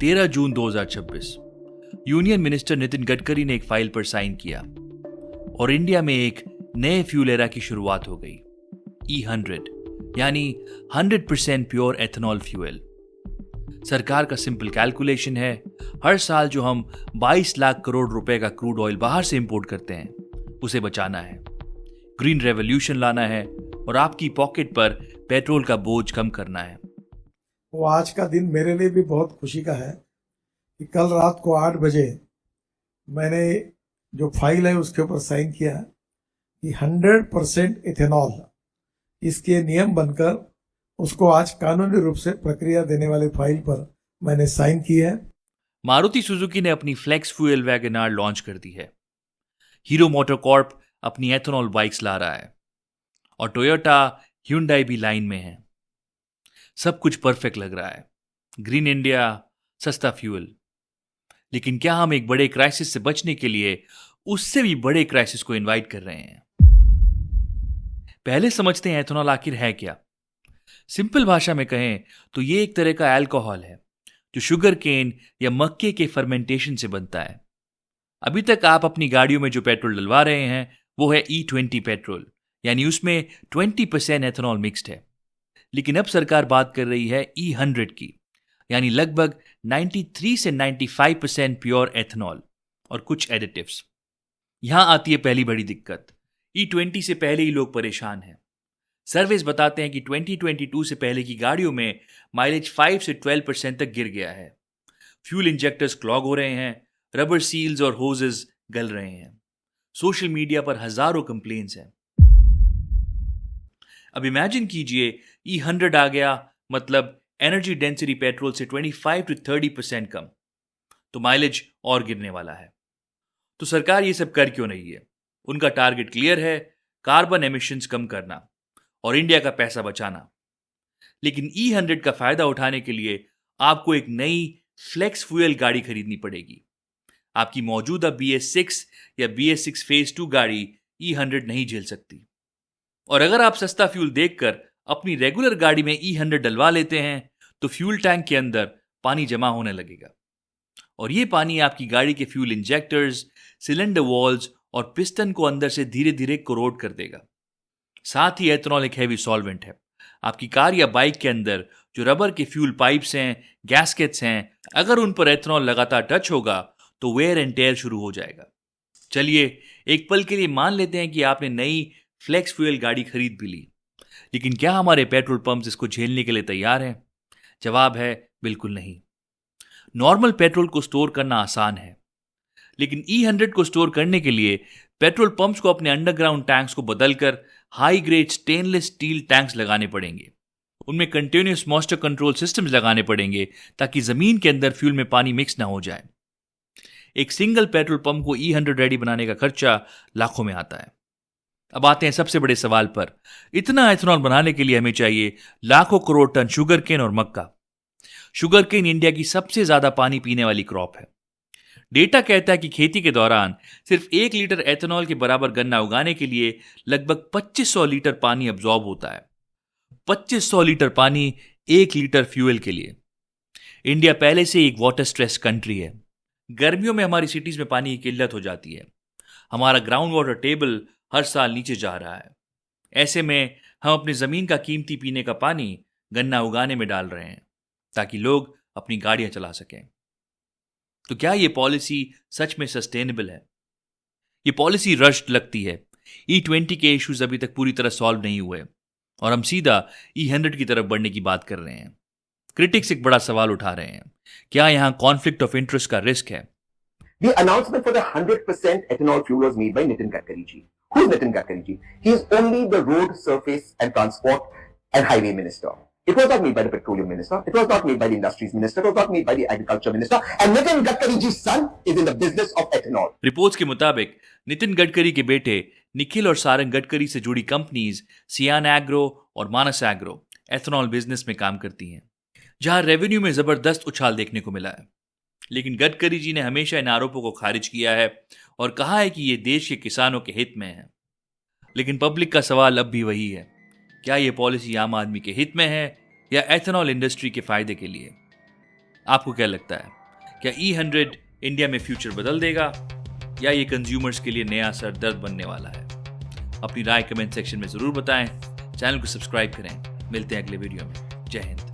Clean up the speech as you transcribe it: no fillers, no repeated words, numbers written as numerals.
13 जून 2026 union minister Nitin Gadkari ने एक file पर साइन किया और इंडिया में एक नए फ्यूल एरा की शुरुआत हो गई। E100 यानी 100% प्योर एथेनॉल फ्यूल। सरकार का सिंपल कैलकुलेशन है, हर साल जो हम 22 लाख करोड़ रुपए का क्रूड ऑयल बाहर से इंपोर्ट करते हैं उसे बचाना है, ग्रीन रेवोल्यूशन लाना है और आपकी पॉकेट पर पेट्रोल का बोझ कम करना है। वो आज का दिन मेरे लिए भी बहुत खुशी का है कि कल रात को 8 बजे मैंने जो फाइल है उसके ऊपर साइन किया कि 100% इथेनॉल इसके नियम बनकर उसको आज कानूनी रूप से प्रक्रिया देने वाली फाइल पर मैंने साइन की है। मारुति सुजुकी ने अपनी फ्लेक्स फ्यूल वैगनआर लॉन्च कर दी है। हीरो मोटर कॉर्प अपनी एथेनॉल बाइक्स ला रहा है और टोयोटा ह्यूंडई भी लाइन में है। सब कुछ परफेक्ट लग रहा है, ग्रीन इंडिया, सस्ता फ्यूल। लेकिन क्या हम एक बड़े क्राइसिस से बचने के लिए उससे भी बड़े क्राइसिस को इनवाइट कर रहे हैं? पहले समझते हैं एथेनॉल आखिर है क्या। सिंपल भाषा में कहें तो ये एक तरह का अल्कोहल है जो शुगर केन या मक्के के फर्मेंटेशन से बनता है। अभी तक आप अपनी गाड़ियों में जो पेट्रोल डलवा रहे हैं वो है E20 पेट्रोल, यानी उसमें 20% एथेनॉल मिक्स्ड है। लेकिन अब सरकार बात कर रही है E100 की, यानी लगभग 93 से 95% प्योर एथेनॉल और कुछ एडिटिव्स। यहां आती है पहली बड़ी दिक्कत। E20 से पहले ही लोग परेशान हैं। सर्वेस बताते हैं कि 2022 से पहले की गाड़ियों में माइलेज 5 से 12% तक गिर गया है। फ्यूल इंजेक्टर्स क्लॉग हो रहे हैं, रबर सील्स और होजेस गल रहे हैं। सोशल मीडिया पर हजारों कंप्लेन्स हैं। अब इमेजिन कीजिए E100 आ गया, मतलब एनर्जी डेंसिटी पेट्रोल से 25 to 30% कम, तो माइलेज और गिरने वाला है। तो सरकार ये सब कर क्यों रही है? उनका टारगेट क्लियर है, कार्बन एमिशंस कम करना और इंडिया का पैसा बचाना। लेकिन E100 का फायदा उठाने के लिए आपको एक नई फ्लेक्स फ्यूल गाड़ी खरीदनी पड़ेगी। आपकी मौजूदा BS6 या BS6 फेज 2 गाड़ी E100 नहीं झेल सकती। और अगर आप सस्ता फ्यूल देखकर अपनी रेगुलर गाड़ी में E100 डलवा लेते हैं तो फ्यूल टैंक के अंदर पानी जमा होने लगेगा और ये पानी आपकी गाड़ी के फ्यूल इंजेक्टर्स, सिलेंडर वॉल्स और पिस्टन को अंदर से धीरे धीरे कोरोड कर देगा। साथ ही एथेनॉल एक हैवी सॉल्वेंट है। आपकी कार या बाइक के अंदर जो रबर के फ्यूल पाइप्स हैं, गैस्केट्स हैं, अगर उन पर एथेनॉल लगातार टच होगा तो वेयर एंड टेयर शुरू हो जाएगा। चलिए एक पल के लिए मान लेते हैं कि आपने नई फ्लेक्स फ्यूल गाड़ी खरीद भी ली, लेकिन क्या हमारे पेट्रोल पंप्स इसको झेलने के लिए तैयार हैं? जवाब है बिल्कुल नहीं। नॉर्मल पेट्रोल को स्टोर करना आसान है, लेकिन E100 को स्टोर करने के लिए पेट्रोल पंप्स को अपने अंडरग्राउंड टैंक्स को बदलकर high grade stainless steel tanks लगाने पड़ेंगे। उनमें कंटिन्यूअस मॉइस्चर कंट्रोल सिस्टम्स लगाने पड़ेंगे ताकि जमीन के अंदर फ्यूल में पानी मिक्स ना हो जाए। एक सिंगल पेट्रोल पंप को E100 रेडी बनाने का खर्चा लाखों में आता है। अब आते हैं सबसे बड़े सवाल पर। इतना एथेनॉल बनाने के लिए हमें चाहिए लाखों करोड़ टन शुगर केन और मक्का। शुगर केन इंडिया की सबसे ज्यादा पानी पीने वाली क्रॉप है। डेटा कहता है कि खेती के दौरान सिर्फ 1 लीटर एथेनॉल के बराबर गन्ना उगाने के लिए लगभग 2500 लीटर पानी अब्सॉर्ब होता है। 2500 लीटर पानी 1 लीटर फ्यूल के लिए। इंडिया पहले से एक वाटर स्ट्रेस कंट्री है। गर्मियों में हमारी सिटीज में पानी की किल्लत हो जाती है। हमारा ग्राउंड वाटर टेबल हर साल नीचे जा रहा है। ऐसे में हम अपनी जमीन का कीमती पीने का पानी गन्ना उगाने में डाल रहे हैं ताकि लोग अपनी गाड़ियां चला सकें। तो क्या यह पॉलिसी सच में सस्टेनेबल है? यह पॉलिसी रश्ड लगती है। E20 के इश्यूज अभी तक पूरी तरह सॉल्व नहीं हुए और हम सीधा E100 की तरफ बढ़ने की बात कर रहे हैं। क्रिटिक्स एक बड़ा सवाल उठा रहे हैं, क्या यहां कॉन्फ्लिक्ट ऑफ इंटरेस्ट का रिस्क है? The announcement for the 100% ethanol fuel was made by Nitin Gadkari ji. Who is Nitin Gadkari ji? He is only the road, surface and transport and highway minister. It was not made by the petroleum minister. It was not made by the industries minister. It was not made by the agriculture minister. And Nitin Gadkari ji's son is in the business of ethanol. Reports के मुताबिक नितिन गडकरी के बेटे निखिल और सारंग गडकरी से जुड़ी companies सियान agro और मानस agro ethanol business में काम करती हैं, जहां रेवेन्यू में जबरदस्त उछाल देखने को मिला है। लेकिन गडकरी जी ने हमेशा इन आरोपों को खारिज किया है और कहा है कि ये देश के किसानों के हित में है। लेकिन पब्लिक का सवाल अब भी वही है, क्या ये पॉलिसी आम आदमी के हित में है या एथेनॉल इंडस्ट्री के फायदे के लिए? आपको क्या लगता है, क्या E100 इंडिया में फ्यूचर बदल देगा या ये कंज्यूमर्स के लिए नया सर दर्द बनने वाला है? अपनी राय कमेंट सेक्शन में जरूर बताएं। चैनल को सब्सक्राइब करें। मिलते हैं अगले वीडियो में। जय हिंद।